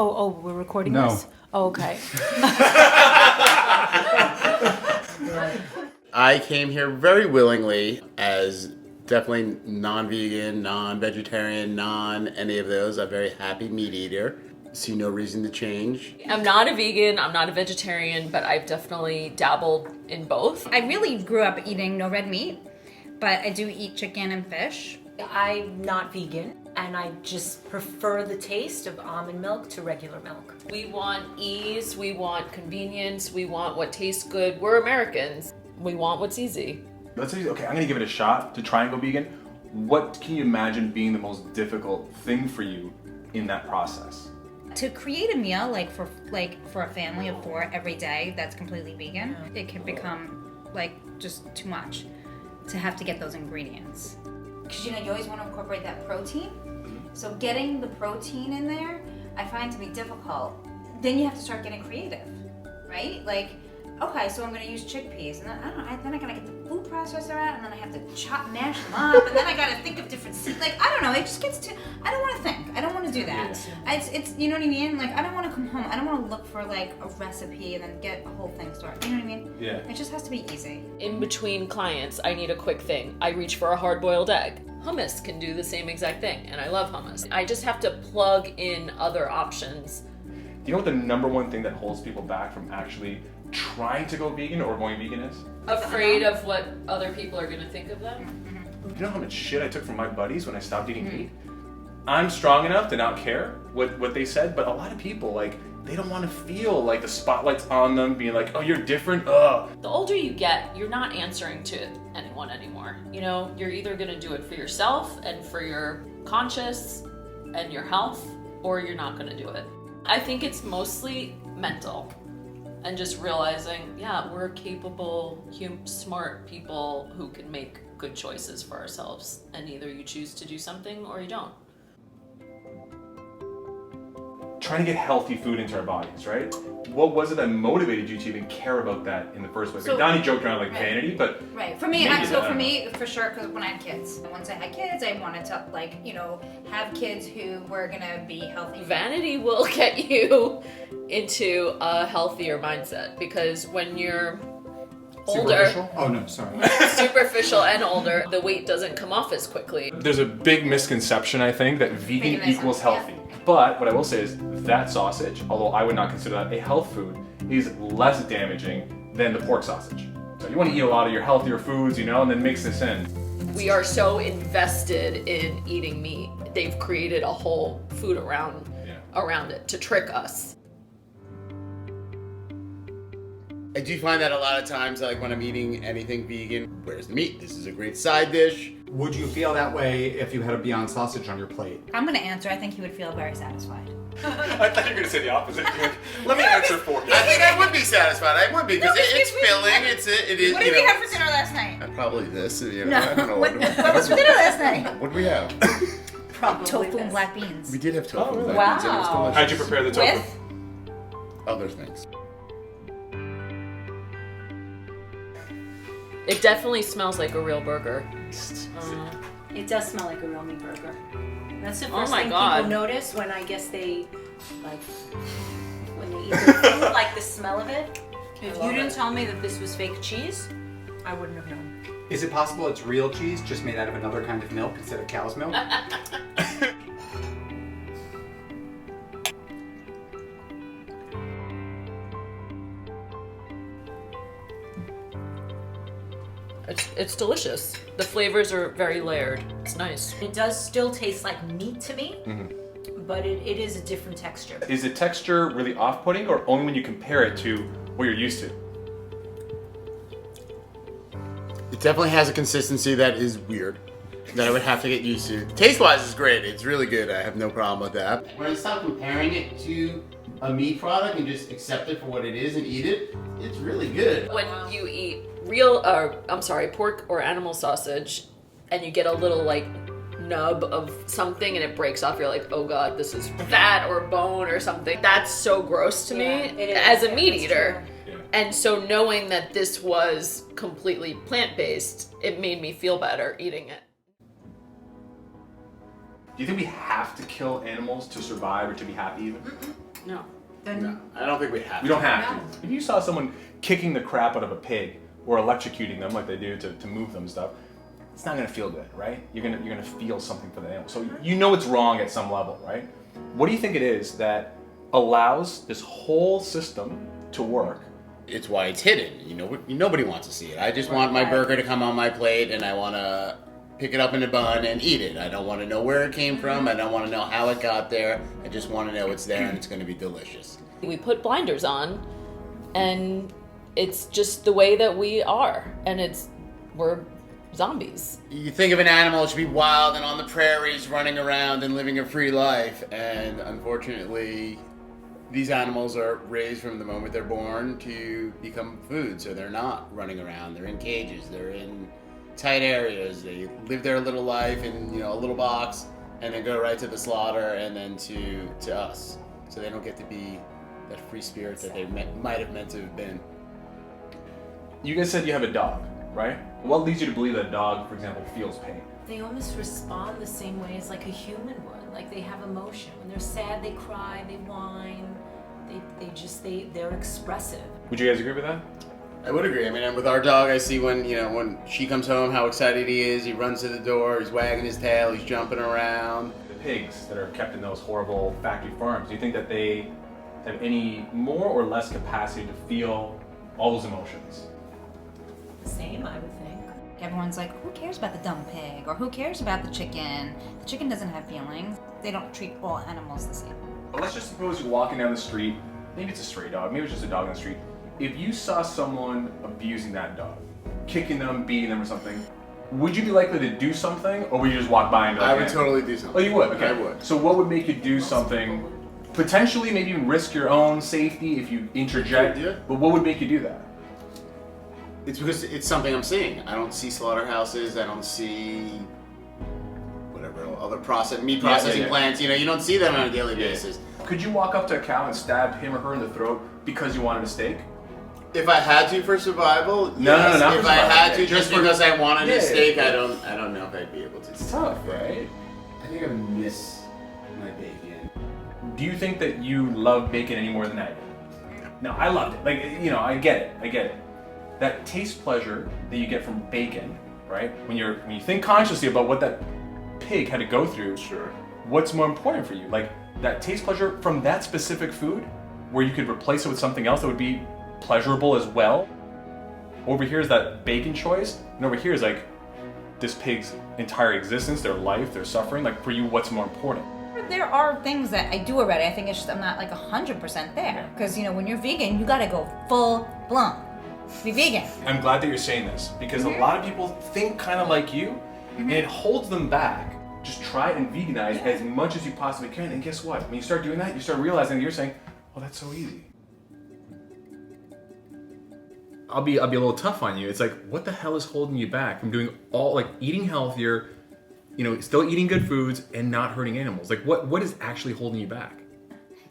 we're recording No. this? Oh, okay. I came here very willingly as definitely non-vegan, non-vegetarian, non-any of those. I'm a very happy meat eater. See no reason to change. I'm not a vegan, I'm not a vegetarian, but I've definitely dabbled in both. I really grew up eating no red meat, but I do eat chicken and fish. I'm not vegan, and I just prefer the taste of almond milk to regular milk. We want ease, we want convenience, we want what tastes good. We're Americans. We want what's easy. Let's say, okay, I'm gonna give it a shot to try and go vegan. What can you imagine being the most difficult thing for you in that process? To create a meal like for a family of 4 every day that's completely vegan, it can become like just too much to have to get those ingredients. Because you always want to incorporate that protein. So getting the protein in there, I find to be difficult. Then you have to start getting creative, right? Like, okay, so I'm gonna use chickpeas, and then then I gotta get the food processor out, and then I have to mash them up, and then I gotta think of different seeds. Like, I don't know, it just gets too. I don't want to think. I don't want to do that. It's you know what I mean. Like, I don't want to come home. I don't want to look for like a recipe and then get a whole thing started. You know what I mean? Yeah. It just has to be easy. In between clients, I need a quick thing. I reach for a hard-boiled egg. Hummus can do the same exact thing, and I love hummus. I just have to plug in other options. Do you know what the number one thing that holds people back from actually trying to go vegan or going vegan is? Afraid of what other people are gonna think of them? You know how much shit I took from my buddies when I stopped eating meat? I'm strong enough to not care what they said, but a lot of people, like, they don't want to feel like the spotlight's on them, being like, oh, you're different, ugh. The older you get, you're not answering to anyone anymore. You know, you're either gonna do it for yourself and for your conscience and your health, or you're not gonna do it. I think it's mostly mental. And just realizing, yeah, we're capable, smart people who can make good choices for ourselves. And either you choose to do something or you don't. Trying to get healthy food into our bodies, right? What was it that motivated you to even care about that in the first place? Like, Donnie joked around like vanity, but Right. For me, maybe for me, for sure, because when I had kids, once I had kids, I wanted to have kids who were gonna be healthy. Vanity will get you into a healthier mindset because when you're older, Superficial? Oh no, sorry. superficial and older, the weight doesn't come off as quickly. there's a big misconception, I think, that vegan Veganism, equals healthy. But what I will say is that sausage, although I would not consider that a health food, is less damaging than the pork sausage. So you want to eat a lot of your healthier foods, and then mix this in. We are so invested in eating meat. They've created a whole food around it to trick us. I do find that a lot of times, like when I'm eating anything vegan, where's the meat? This is a great side dish. Would you feel that way if you had a Beyond Sausage on your plate? I'm gonna answer. I think he would feel very satisfied. I thought you were going to say the opposite. Let me answer for you. I think I would be satisfied. I would be because it's filling. It is. What did we have for dinner last night? Probably this. I No. don't know. What was for dinner last night? What did we have? Probably Tofu and this. black beans. We did have tofu. really? Black beans, and it was Wow. delicious. How'd you prepare the tofu? With? Other things. It definitely smells like a real burger. It does smell like a real meat burger. That's the Oh first my thing God. people notice when I guess they, like, when they eat the food, like the smell of it. If you didn't tell me that this was fake cheese, I wouldn't have known. Is it possible it's real cheese just made out of another kind of milk instead of cow's milk? It's delicious. The flavors are very layered. It's nice. It does still taste like meat to me, but it is a different texture. Is the texture really off-putting, or only when you compare it to what you're used to? It definitely has a consistency that is weird, that I would have to get used to. Taste-wise, it's great. It's really good. I have no problem with that. When I stop comparing it to a meat product and just accept it for what it is and eat it, it's really good. When you eat pork or animal sausage, and you get a little like nub of something and it breaks off, you're like, oh god, this is fat or bone or something. That's so gross to Yeah, me it is. as a meat It's eater. true. And so knowing that this was completely plant-based, it made me feel better eating it. Do you think we have to kill animals to survive or to be happy even? No. No, I don't think we have. We don't have to. If you saw someone kicking the crap out of a pig or electrocuting them like they do to move them stuff, it's not gonna feel good, right? You're gonna feel something for the animal. So you know it's wrong at some level, right? What do you think it is that allows this whole system to work? It's why it's hidden. You know, nobody wants to see it. I just want my burger to come on my plate, and I want to pick it up in a bun and eat it. I don't want to know where it came from. I don't want to know how it got there. I just want to know it's there and it's going to be delicious. We put blinders on, and it's just the way that we are, and we're zombies. You think of an animal, it should be wild and on the prairies running around and living a free life, and unfortunately these animals are raised from the moment they're born to become food, so they're not running around. They're in cages, they're in tight areas, they live their little life in a little box and then go right to the slaughter and then to us. So they don't get to be that free spirit that they might have meant to have been. You guys said you have a dog, right? What leads you to believe that a dog, for example, feels pain? They almost respond the same way as like a human would. Like they have emotion. When they're sad, they cry, they whine. They're expressive. Would you guys agree with that? I would agree. I mean, with our dog, I see when she comes home, how excited he is. He runs to the door, he's wagging his tail, he's jumping around. The pigs that are kept in those horrible factory farms, do you think that they have any more or less capacity to feel all those emotions? Same, I would think. Everyone's like, who cares about the dumb pig? Or who cares about the chicken? The chicken doesn't have feelings. They don't treat all animals the same. But let's just suppose you're walking down the street, maybe it's a stray dog, maybe it's just a dog on the street. If you saw someone abusing that dog, kicking them, beating them or something, would you be likely to do something, or would you just walk by and be like, I would totally do something. Oh, you would? Okay. I would. So what would make you do something, potentially maybe even risk your own safety if you interject, Yeah. but what would make you do that? It's because it's something I'm seeing. I don't see slaughterhouses. I don't see whatever other meat processing plants. You don't see them on a daily basis. Could you walk up to a cow and stab him or her in the throat because you wanted a steak? If I had to for survival, No, yes. not if for I survival. had to, Okay, just just for- because I wanted Yeah, a steak, yeah. I don't know if I'd be able to. It's tough, right? I think I would miss my bacon. Do you think that you love bacon any more than I do? No, I loved it. Like, I get it. That taste pleasure that you get from bacon, right? When you think consciously about what that pig had to go through, Sure. what's more important for you? Like that taste pleasure from that specific food, where you could replace it with something else that would be pleasurable as well? Over here is that bacon choice, and over here is like this pig's entire existence, their life, their suffering. Like for you, what's more important? There are things that I do already. I think it's just I'm not like 100% there. Because, when you're vegan, you gotta go full blown. Be vegan. I'm glad that you're saying this because a lot of people think kind of like you, and it holds them back. Just try and veganize as much as you possibly can, and guess what? When you start doing that, you start realizing that you're saying, "Oh, that's so easy." I'll be a little tough on you. It's like, what the hell is holding you back from doing eating healthier, still eating good foods and not hurting animals? Like, what is actually holding you back?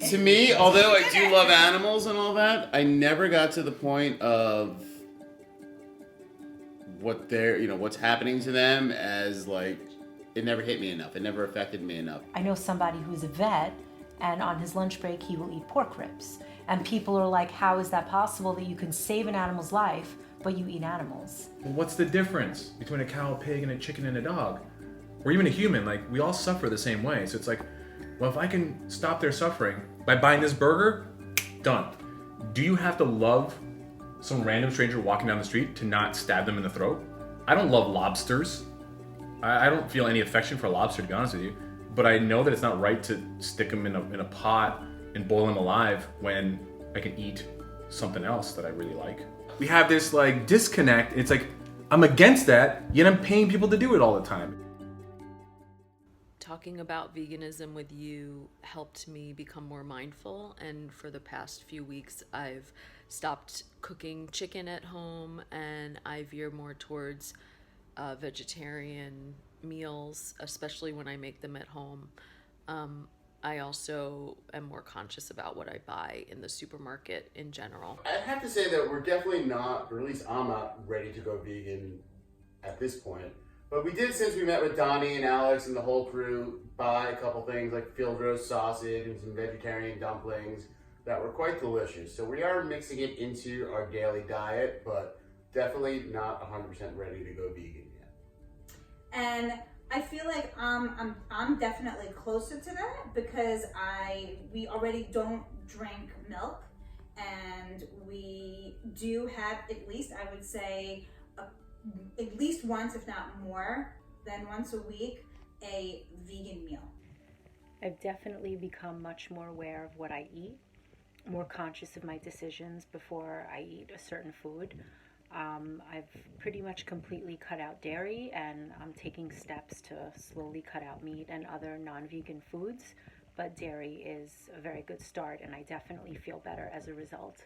To me, although I do love animals and all that, I never got to the point of what's happening to them as it never hit me enough. It never affected me enough. I know somebody who's a vet, and on his lunch break, he will eat pork ribs. And people are like, how is that possible that you can save an animal's life, but you eat animals? Well, what's the difference between a cow, a pig, and a chicken and a dog? Or even a human? Like, we all suffer the same way. So it's like, well, if I can stop their suffering by buying this burger, done. Do you have to love some random stranger walking down the street to not stab them in the throat? I don't love lobsters. I don't feel any affection for a lobster, to be honest with you. But I know that it's not right to stick them in a pot and boil them alive when I can eat something else that I really like. We have this disconnect. It's like, I'm against that, yet I'm paying people to do it all the time. Talking about veganism with you helped me become more mindful, and for the past few weeks I've stopped cooking chicken at home and I veer more towards vegetarian meals, especially when I make them at home. I also am more conscious about what I buy in the supermarket in general. I have to say that we're definitely not, or at least I'm not ready to go vegan at this point. But we did, since we met with Donnie and Alex and the whole crew, buy a couple things like field roast sausage and some vegetarian dumplings that were quite delicious. So we are mixing it into our daily diet, but definitely not 100% ready to go vegan yet. And I feel like I'm definitely closer to that because we already don't drink milk, and we do have, at least I would say, at least once, if not more than once a week, a vegan meal. I've definitely become much more aware of what I eat, more conscious of my decisions before I eat a certain food. I've pretty much completely cut out dairy, and I'm taking steps to slowly cut out meat and other non-vegan foods, but dairy is a very good start, and I definitely feel better as a result.